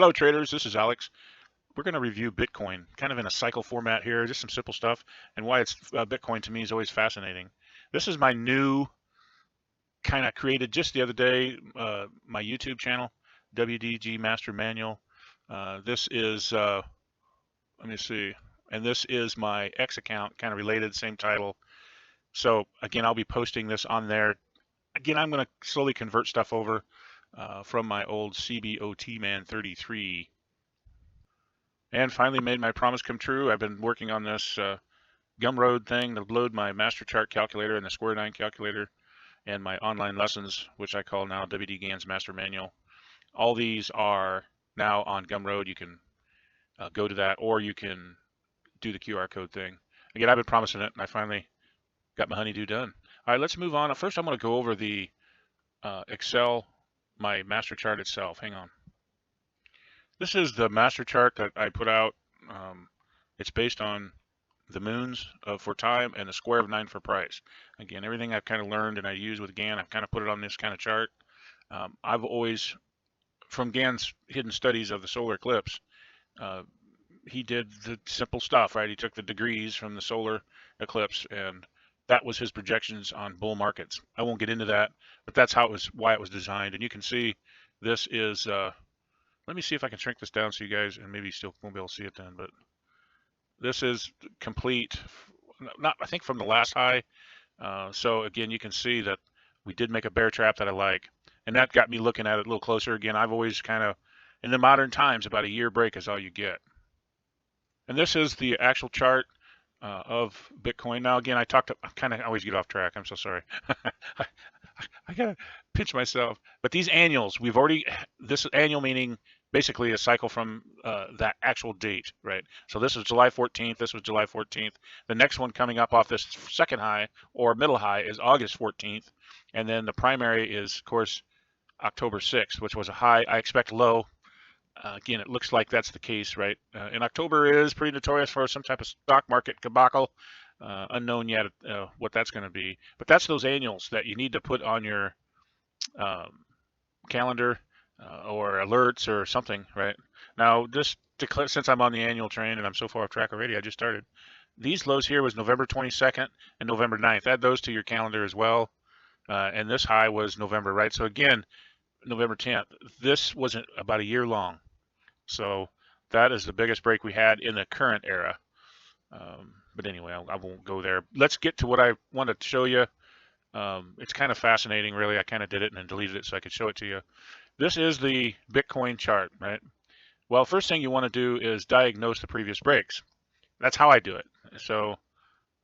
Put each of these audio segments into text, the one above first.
Hello traders, this is Alex. We're going to review Bitcoin, kind of in a cycle format here, just some simple stuff, and why it's Bitcoin to me is always fascinating. This is my new, kind of created just the other day, my YouTube channel, WDG Master Manual. This is, let me see, and this is my X account, kind of related, same title. So again, I'll be posting this on there. Again, I'm going to slowly convert stuff over from my old CBOT Man 33. And finally made my promise come true. I've been working on this Gumroad thing to load my master chart calculator and the Square 9 calculator and my online lessons, which I call now WD Gann's Master Manual. All these are now on Gumroad. You can go to that, or you can do the QR code thing. Again, I've been promising it, and I finally got my honeydew done. All right, let's move on. First, I'm going to go over the Excel, my master chart itself. Hang on. This is the master chart that I put out. It's based on the moons for time and the square of 9 for price. Again, everything I've kind of learned and I use with Gann, I've kind of put it on this kind of chart. I've always, from Gann's hidden studies of the solar eclipse, he did the simple stuff, right? He took the degrees from the solar eclipse, and that was his projections on bull markets. I won't get into that, but that's how it was, why it was designed. And you can see this is, let me see if I can shrink this down so you guys, and maybe you still won't be able to see it then, but this is complete, not, I think, from the last high. So again, you can see that we did make a bear trap that I like, and that got me looking at it a little closer. Again, I've always kind of, in the modern times, about a year break is all you get. And this is the actual chart of Bitcoin. Now, again, I kind of always get off track. I'm so sorry. I gotta pinch myself. But these annuals, we've already, this annual meaning basically a cycle from that actual date, right? So this is July 14th. This was July 14th. The next one coming up off this second high or middle high is August 14th. And then the primary is, of course, October 6th, which was a high. I expect low. Again, it looks like that's the case, right? And October is pretty notorious for some type of stock market debacle. Unknown yet what that's going to be. But that's those annuals that you need to put on your calendar or alerts or something, right? Now, just to, since I'm on the annual train and I'm so far off track already, I just started. These lows here was November 22nd and November 9th. Add those to your calendar as well. And this high was November, right? So again, November 10th. This wasn't about a year long. So that is the biggest break we had in the current era. But anyway, I won't go there. Let's get to what I wanted to show you. It's kind of fascinating, really. I kind of did it and then deleted it so I could show it to you. This is the Bitcoin chart, right? Well, first thing you want to do is diagnose the previous breaks. That's how I do it. So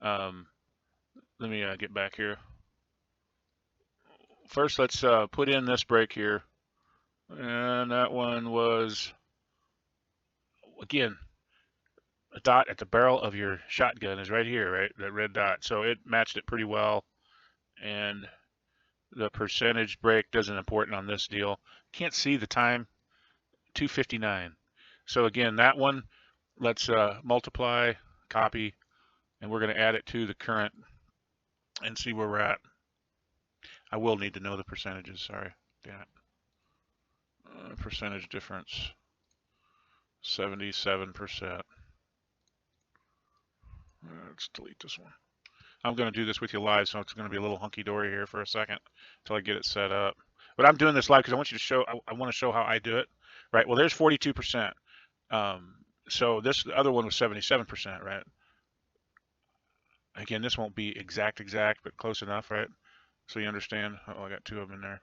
let me get back here. First, let's put in this break here. And that one was, again, a dot at the barrel of your shotgun is right here, right? That red dot. So it matched it pretty well. And the percentage break doesn't important on this deal. Can't see the time, 2:59. So again, that one, let's multiply, copy, and we're going to add it to the current and see where we're at. I will need to know the percentages, sorry. Damn it. Percentage difference, 77%. Let's delete this one. I'm going to do this with you live, so it's going to be a little hunky-dory here for a second until I get it set up. But I'm doing this live because I want you to show, I want to show how I do it, right? Well, there's 42%. So this, the other one was 77%, right? Again, this won't be exact, but close enough, right? So you understand. Oh, I got two of them in there.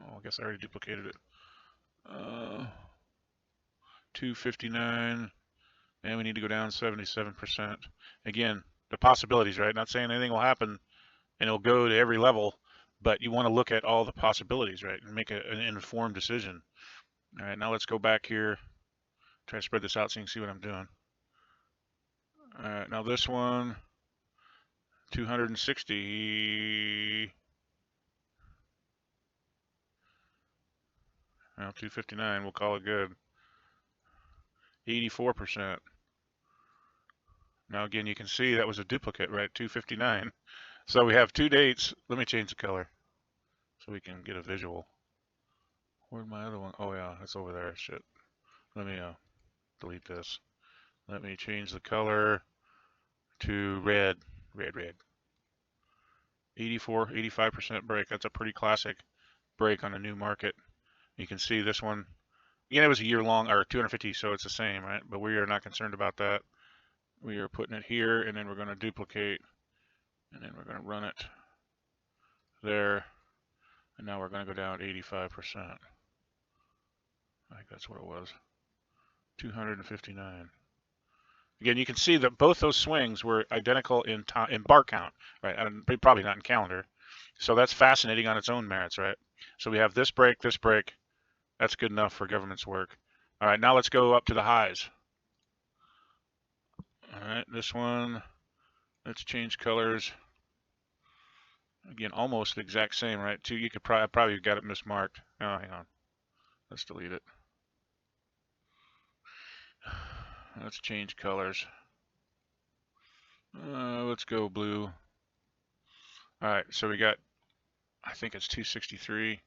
Oh, I guess I already duplicated it. 259, and we need to go down 77%. Again, the possibilities, right? Not saying anything will happen and it'll go to every level, but you want to look at all the possibilities, right? And make an informed decision. All right, now let's go back here. Try to spread this out so you can see what I'm doing. All right, now this one, 260. Now 259, we'll call it good. 84%. Now again, you can see that was a duplicate, right? 259. So we have two dates. Let me change the color so we can get a visual. Where's my other one? Oh yeah, it's over there. Shit. Let me delete this. Let me change the color to red. Red. 84, 85% break. That's a pretty classic break on a new market. You can see this one. Again, it was a year long, or 250, so it's the same, right? But we are not concerned about that. We are putting it here, and then we're going to duplicate, and then we're going to run it there. And now we're going to go down 85%. I think that's what it was. 259. Again, you can see that both those swings were identical in bar count, right? And probably not in calendar. So that's fascinating on its own merits, right? So we have this break, this break. That's good enough for government's work. All right, now let's go up to the highs. All right, this one, let's change colors. Again, almost the exact same, right? You could probably got it mismarked. Oh, hang on. Let's delete it. Let's change colors. Let's go blue. All right, so we got, I think it's 263.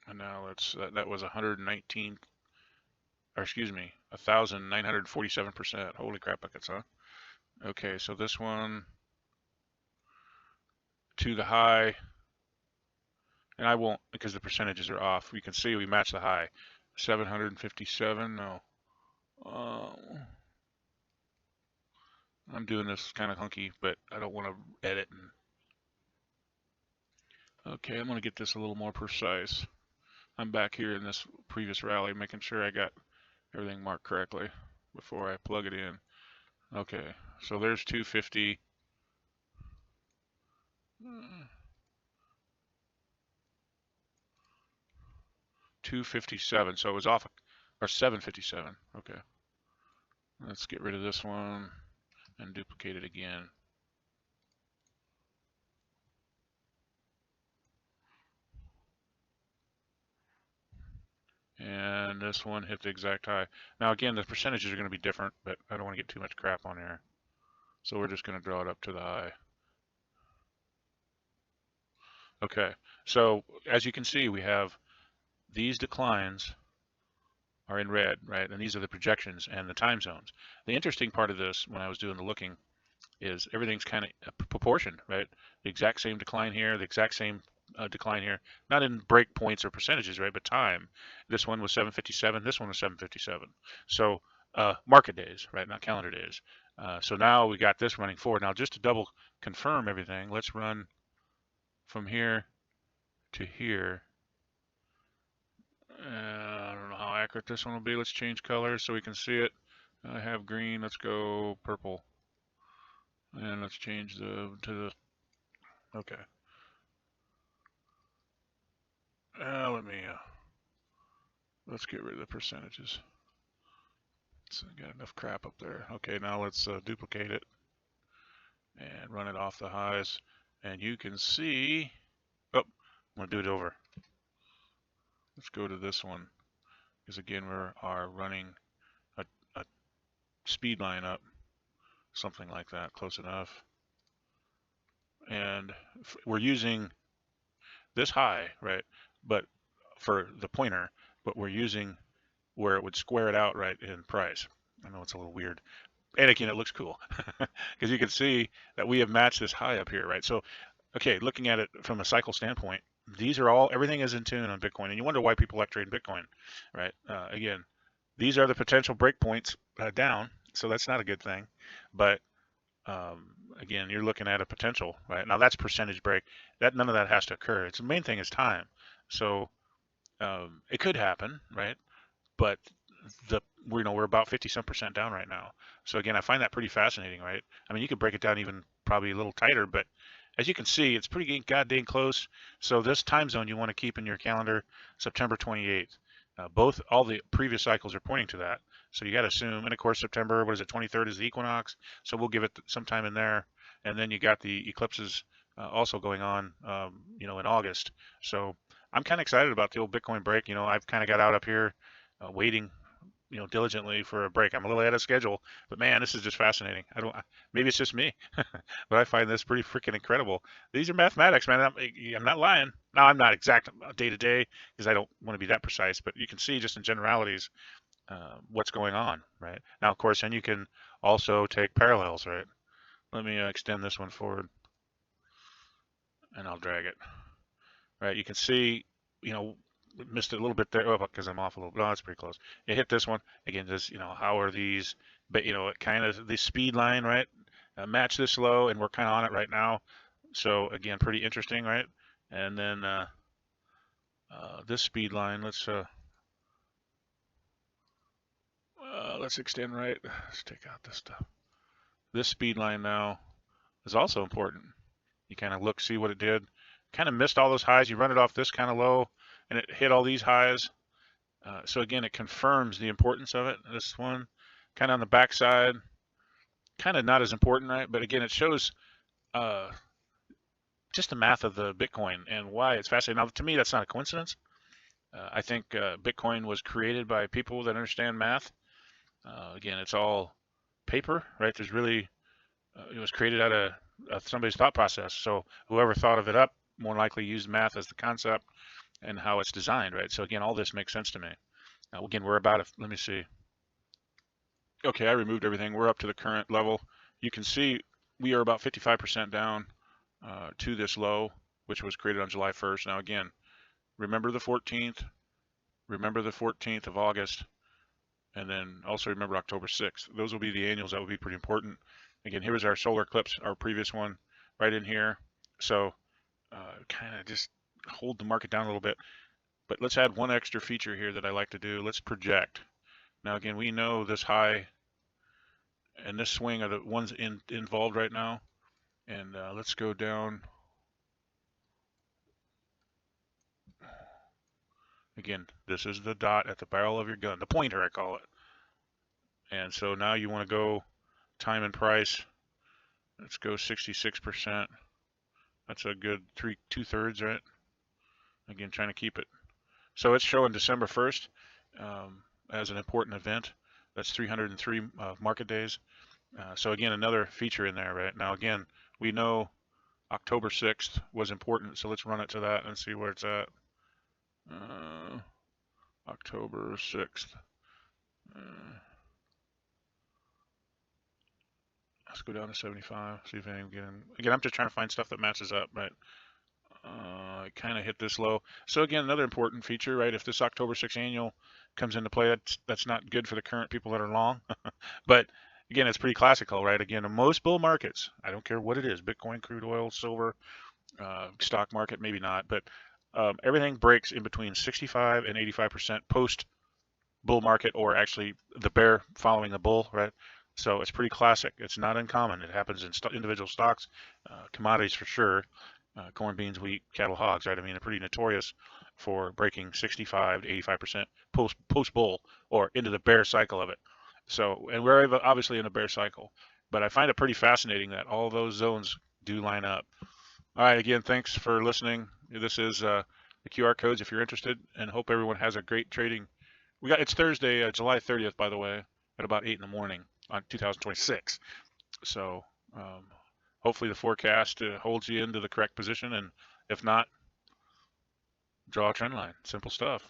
And now let's, that was 119, or excuse me, 1,947%. Holy crap buckets, huh? Okay, so this one to the high, and I won't because the percentages are off. We can see we match the high. 757, no. I'm doing this kind of hunky, but I don't want to edit. Okay, I'm going to get this a little more precise. I'm back here in this previous rally, making sure I got everything marked correctly before I plug it in. Okay, so there's 250. 257, so it was off, or 757. Okay, let's get rid of this one and duplicate it again. And this one hit the exact high. Now again, the percentages are going to be different, but I don't want to get too much crap on here. So we're just going to draw it up to the high. Okay, so as you can see, we have these declines are in red, right? And these are the projections and the time zones. The interesting part of this, when I was doing the looking, is everything's kind of proportioned, right? The exact same decline here, the exact same decline here, not in break points or percentages, right? But time. This one was 757. This one was 757. So market days, right? Not calendar days. So now we got this running forward. Now just to double confirm everything, let's run from here to here. I don't know how accurate this one will be. Let's change colors so we can see it. I have green. Let's go purple. And let's change to the, okay. Let's get rid of the percentages. So I got enough crap up there. Okay, now let's duplicate it and run it off the highs. And you can see, oh, I'm gonna do it over. Let's go to this one, because again, we are running a speed line up, something like that, close enough. And we're using this high, right? But for the pointer, but we're using where it would square it out right in price. I know it's a little weird. And again, it looks cool because you can see that we have matched this high up here, right? So, okay, looking at it from a cycle standpoint, these are all, everything is in tune on Bitcoin. And you wonder why people like trading Bitcoin, right? Again, these are the potential breakpoints down. So that's not a good thing. But again, you're looking at a potential, right? Now that's percentage break. That none of that has to occur. It's the main thing is time. So it could happen, right? But we're about 50-some% down right now. So again, I find that pretty fascinating, right? I mean, you could break it down even probably a little tighter, but as you can see, it's pretty goddamn close. So this time zone you want to keep in your calendar, September 28th. All the previous cycles are pointing to that. So you got to assume, and of course September, what is it, 23rd is the equinox. So we'll give it some time in there. And then you got the eclipses also going on, in August. So I'm kind of excited about the old Bitcoin break. I've kind of got out up here waiting diligently for a break. I'm a little ahead of schedule, but man, this is just fascinating. I don't, maybe it's just me, but I find this pretty freaking incredible. These are mathematics, man. I'm not lying. Now, I'm not exact day to day because I don't want to be that precise, but you can see just in generalities what's going on, right? Now, of course, then you can also take parallels, right? Let me extend this one forward and I'll drag it, right? You can see, you know, missed it a little bit there. Oh, because I'm off a little bit. No, that's pretty close. You hit this one again. Just how are these? But it kind of the speed line, right? Match this low, and we're kind of on it right now. So again, pretty interesting, right? And then this speed line, let's extend right. Let's take out this stuff. This speed line now is also important. You kind of look, see what it did. Kind of missed all those highs. You run it off this kind of low, and it hit all these highs. So again, it confirms the importance of it. This one, kind of on the backside, kind of not as important, right? But again, it shows uh, just the math of the Bitcoin and why it's fascinating. Now, to me, that's not a coincidence. I think Bitcoin was created by people that understand math. Again, it's all paper, right? There's really, it was created out of somebody's thought process. So whoever thought of it up more likely used math as the concept and how it's designed, right? So again, all this makes sense to me. Now, again, we're about, let me see. Okay, I removed everything. We're up to the current level. You can see we are about 55% down to this low, which was created on July 1st. Now, again, remember the 14th, remember the 14th of August, and then also remember October 6th. Those will be the annuals. That will be pretty important. Again, here was our solar eclipse, our previous one, right in here. So kind of just hold the market down a little bit. But let's add one extra feature here that I like to do. Let's project. Now, again, we know this high and this swing are the ones involved right now. And let's go down. Again, this is the dot at the barrel of your gun, the pointer, I call it. And so now you want to go time and price. Let's go 66%. That's a good 2/3, right? Again, trying to keep it. So it's showing December 1st as an important event. That's 303 market days. So again, another feature in there, right? Now, again, we know October 6th was important, so let's run it to that and see where it's at. October 6th. Let's go down to 75, see if I can get in. Again, I'm just trying to find stuff that matches up, right? It kind of hit this low. So again, another important feature, right? If this October 6th annual comes into play, that's not good for the current people that are long. But again, it's pretty classical, right? Again, in most bull markets, I don't care what it is, Bitcoin, crude oil, silver, stock market, maybe not, but everything breaks in between 65 and 85% post bull market, or actually the bear following the bull, right? So it's pretty classic. It's not uncommon. It happens in individual stocks, commodities for sure, corn, beans, wheat, cattle, hogs, right? I mean, they're pretty notorious for breaking 65 to 85% post bull or into the bear cycle of it. So, and we're obviously in a bear cycle, but I find it pretty fascinating that all those zones do line up. All right, again, thanks for listening. This is the QR codes if you're interested, and hope everyone has a great trading. It's Thursday, July 30th, by the way, at about 8 in the morning on 2026. So hopefully the forecast holds you into the correct position, and if not, draw a trend line. Simple stuff.